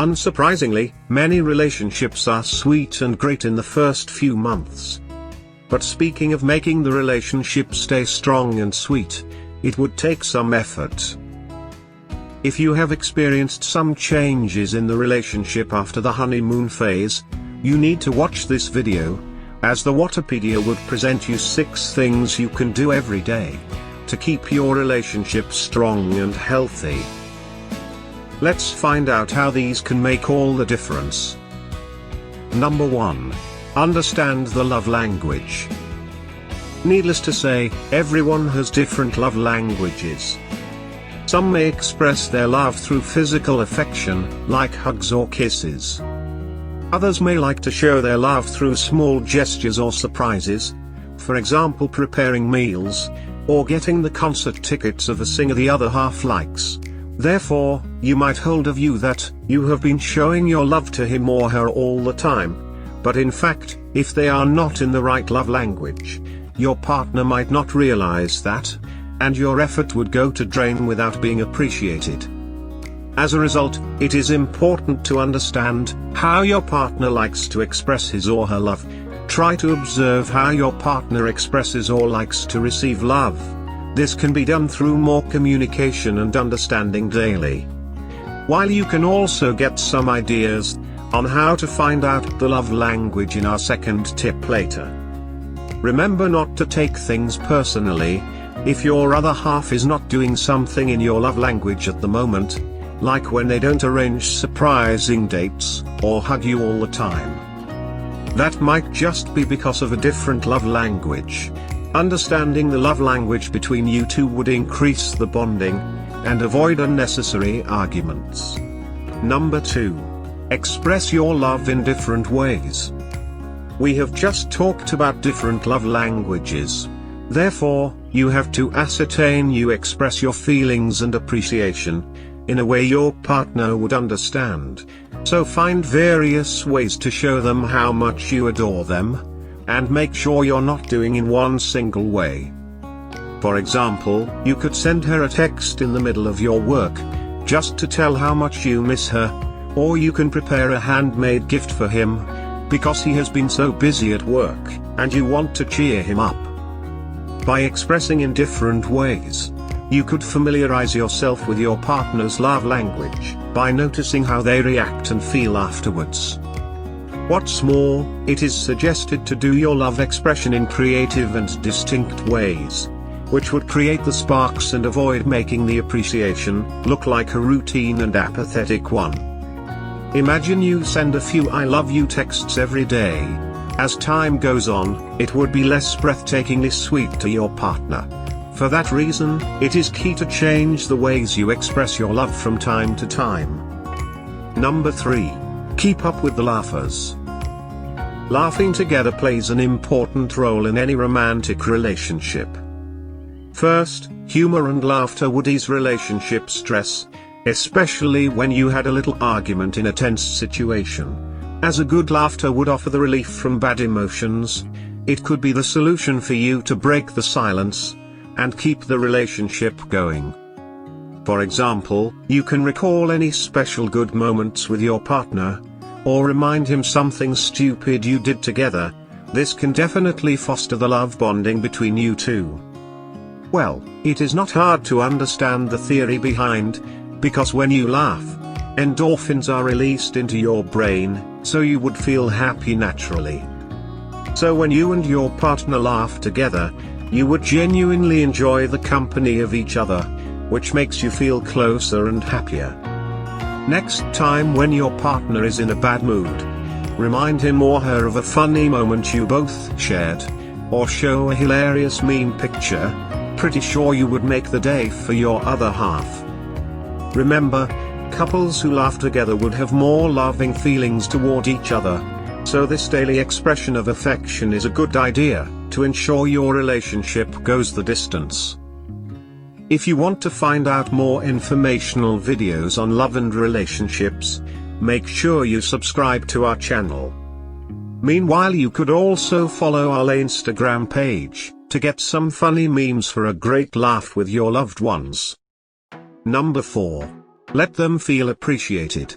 Unsurprisingly, many relationships are sweet and great in the first few months. But speaking of making the relationship stay strong and sweet, it would take some effort. If you have experienced some changes in the relationship after the honeymoon phase, you need to watch this video, as the Waterpedia would present you 6 things you can do every day to keep your relationship strong and healthy. Let's find out how these can make all the difference. Number 1. Understand the love language. Needless to say, everyone has different love languages. Some may express their love through physical affection, like hugs or kisses. Others may like to show their love through small gestures or surprises, for example preparing meals, or getting the concert tickets of a singer the other half likes. Therefore, you might hold a view that you have been showing your love to him or her all the time, but in fact, if they are not in the right love language, your partner might not realize that, and your effort would go to drain without being appreciated. As a result, it is important to understand how your partner likes to express his or her love. Try to observe how your partner expresses or likes to receive love. This can be done through more communication and understanding daily. While you can also get some ideas on how to find out the love language in our second tip later. Remember not to take things personally. If your other half is not doing something in your love language at the moment, like when they don't arrange surprising dates, or hug you all the time, that might just be because of a different love language. Understanding the love language between you two would increase the bonding, and avoid unnecessary arguments. Number 2. Express your love in different ways. We have just talked about different love languages. Therefore, you have to ascertain you express your feelings and appreciation in a way your partner would understand. So find various ways to show them how much you adore them, and make sure you're not doing in one single way. For example, you could send her a text in the middle of your work, just to tell how much you miss her, or you can prepare a handmade gift for him, because he has been so busy at work, and you want to cheer him up. By expressing in different ways, you could familiarize yourself with your partner's love language, by noticing how they react and feel afterwards. What's more, it is suggested to do your love expression in creative and distinct ways, which would create the sparks and avoid making the appreciation look like a routine and apathetic one. Imagine you send a few I love you texts every day. As time goes on, it would be less breathtakingly sweet to your partner. For that reason, it is key to change the ways you express your love from time to time. Number 3. Keep up with the laughers. Laughing together plays an important role in any romantic relationship. First, humor and laughter would ease relationship stress, especially when you had a little argument in a tense situation. As a good laughter would offer the relief from bad emotions, it could be the solution for you to break the silence and keep the relationship going. For example, you can recall any special good moments with your partner, or remind him something stupid you did together. This can definitely foster the love bonding between you two. Well, it is not hard to understand the theory behind, because when you laugh, endorphins are released into your brain, so you would feel happy naturally. So when you and your partner laugh together, you would genuinely enjoy the company of each other, which makes you feel closer and happier. Next time when your partner is in a bad mood, remind him or her of a funny moment you both shared, or show a hilarious meme picture. Pretty sure you would make the day for your other half. Remember, couples who laugh together would have more loving feelings toward each other, so this daily expression of affection is a good idea to ensure your relationship goes the distance. If you want to find out more informational videos on love and relationships, make sure you subscribe to our channel. Meanwhile, you could also follow our Instagram page to get some funny memes for a great laugh with your loved ones. Number 4. Let them feel appreciated.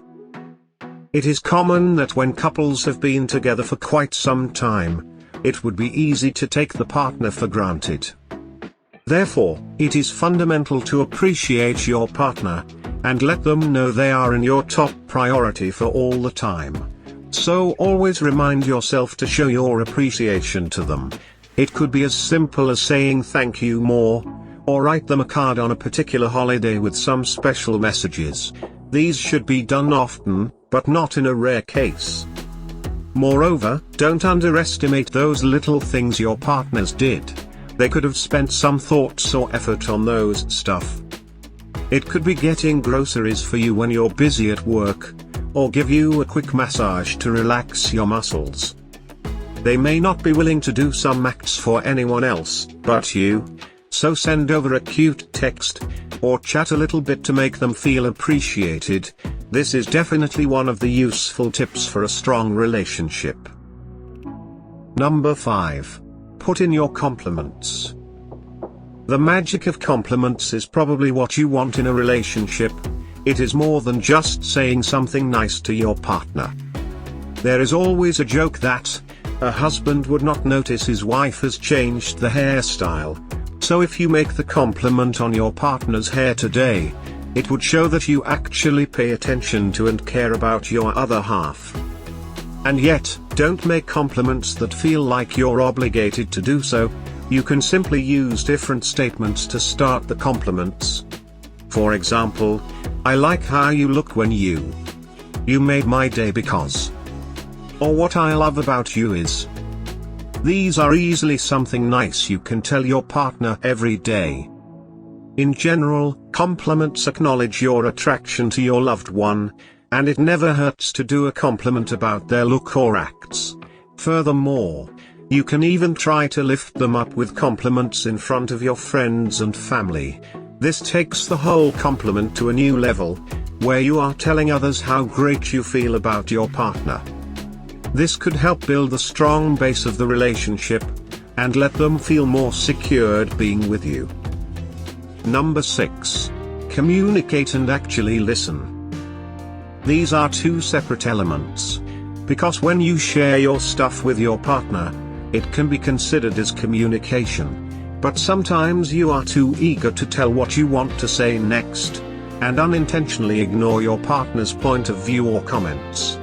It is common that when couples have been together for quite some time, it would be easy to take the partner for granted. Therefore, it is fundamental to appreciate your partner, and let them know they are in your top priority for all the time. So always remind yourself to show your appreciation to them. It could be as simple as saying thank you more, or write them a card on a particular holiday with some special messages. These should be done often, but not in a rare case. Moreover, don't underestimate those little things your partners did. They could have spent some thoughts or effort on those stuff. It could be getting groceries for you when you're busy at work, or give you a quick massage to relax your muscles. They may not be willing to do some acts for anyone else, but you. So send over a cute text, or chat a little bit to make them feel appreciated. This is definitely one of the useful tips for a strong relationship. Number 5. Put in your compliments. The magic of compliments is probably what you want in a relationship. It is more than just saying something nice to your partner. There is always a joke that a husband would not notice his wife has changed the hairstyle. So if you make the compliment on your partner's hair today, it would show that you actually pay attention to and care about your other half. And yet, don't make compliments that feel like you're obligated to do so. You can simply use different statements to start the compliments. For example, I like how you look when you made my day because. Or what I love about you is. These are easily something nice you can tell your partner every day. In general, compliments acknowledge your attraction to your loved one, and it never hurts to do a compliment about their look or acts. Furthermore, you can even try to lift them up with compliments in front of your friends and family. This takes the whole compliment to a new level, where you are telling others how great you feel about your partner. This could help build a strong base of the relationship, and let them feel more secured being with you. Number 6. Communicate and actually listen. These are two separate elements, because when you share your stuff with your partner, it can be considered as communication, but sometimes you are too eager to tell what you want to say next, and unintentionally ignore your partner's point of view or comments.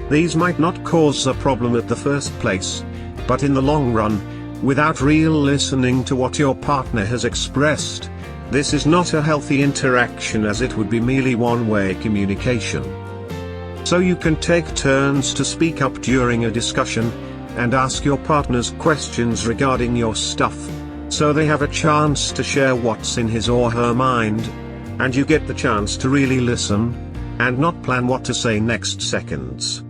These might not cause a problem at the first place, but in the long run, without real listening to what your partner has expressed, this is not a healthy interaction, as it would be merely one-way communication. So you can take turns to speak up during a discussion, and ask your partners questions regarding your stuff, so they have a chance to share what's in his or her mind, and you get the chance to really listen, and not plan what to say next seconds.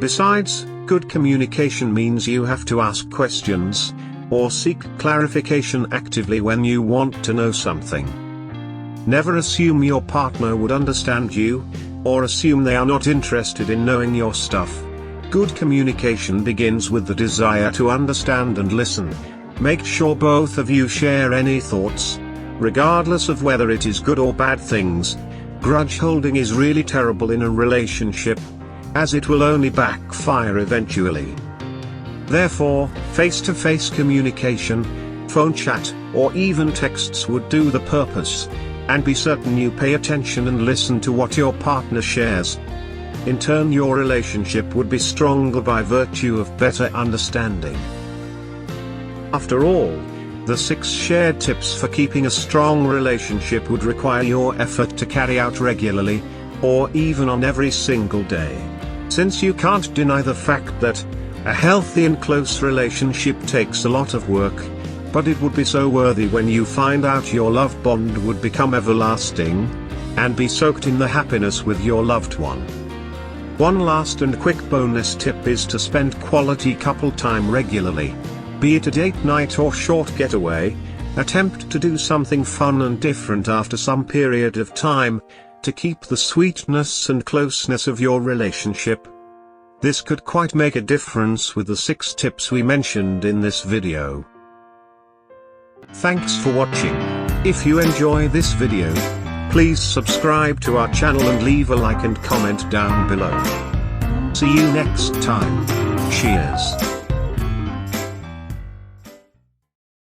Besides, good communication means you have to ask questions, or seek clarification actively when you want to know something. Never assume your partner would understand you, or assume they are not interested in knowing your stuff. Good communication begins with the desire to understand and listen. Make sure both of you share any thoughts, regardless of whether it is good or bad things. Grudge holding is really terrible in a relationship, as it will only backfire eventually. Therefore, face-to-face communication, phone chat, or even texts would do the purpose, and be certain you pay attention and listen to what your partner shares. In turn, your relationship would be stronger by virtue of better understanding. After all, the 6 shared tips for keeping a strong relationship would require your effort to carry out regularly, or even on every single day. Since you can't deny the fact that a healthy and close relationship takes a lot of work, but it would be so worthy when you find out your love bond would become everlasting, and be soaked in the happiness with your loved one. One last and quick bonus tip is to spend quality couple time regularly. Be it a date night or short getaway, attempt to do something fun and different after some period of time, to keep the sweetness and closeness of your relationship. This could quite make a difference with the 6 tips we mentioned in this video. Thanks for watching. If you enjoy this video, Please subscribe to our channel and leave a like and comment down below. See you next time. Cheers.